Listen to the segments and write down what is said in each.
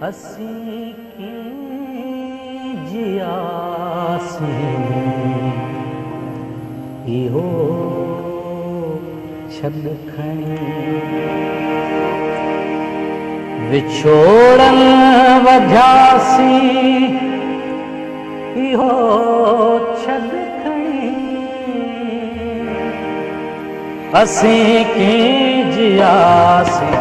असीं कीअं जियासीं इहो छॾ खणी विछोड़न वधियासीं इहो छॾ खणी असीं कीअं जियासीं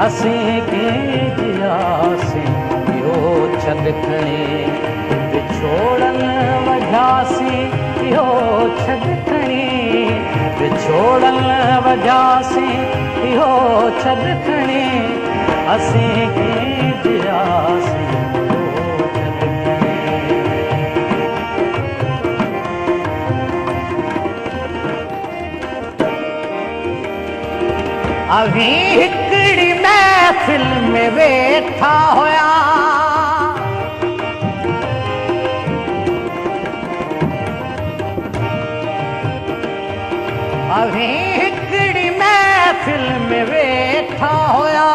असीं कीअं जियासीं इहो छॾ खणी विछोड़न वधियासीं इहो छॾ खणी विछोड़न वधियासीं इहो छॾ खणी असीं कीअं जियासीं इहो छॾ खणी अभी हिकिड़ी महफ़िल में वेठा हुया अभी हिकिड़ी महफ़िल में वेठा हुया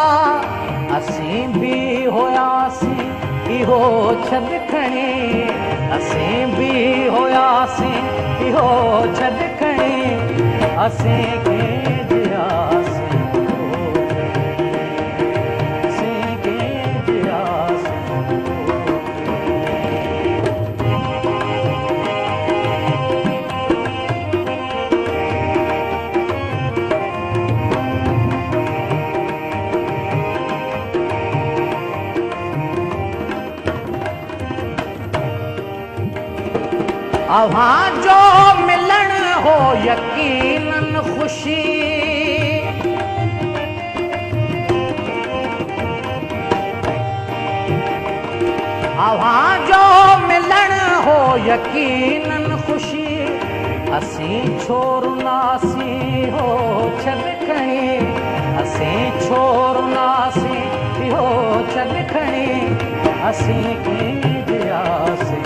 असीं बि हुयासीं इहो छॾ खणी असीं बि हुयासीं इहो छॾ खणी असीं कीअं जियासीं अव्हां जो मिलण हो यकीनन खुशी अव्हां जो मिलण हो यकीनन खुशी असीं छो रुनासीं हो छॾ खणी असीं छो रुनासीं इहो छॾ खणी असीं कीअं जियासीं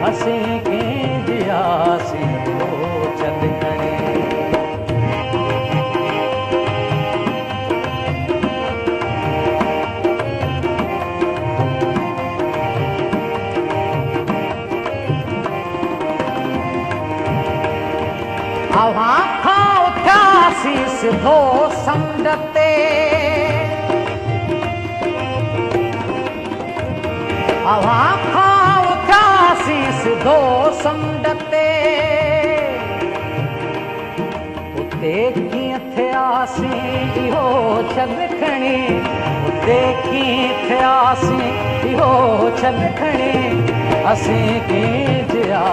असीं कीअं जियासीं इहो छॾ खणी अव्हां खां उथियासीं सिधो समुंड ते अव्हां खां उथियासीं सिधो समुंड ते उते कीअं थियासीं इहो छॾ खणी उते कीअं थियासीं इहो छॾ खणी असीं कीअं जिया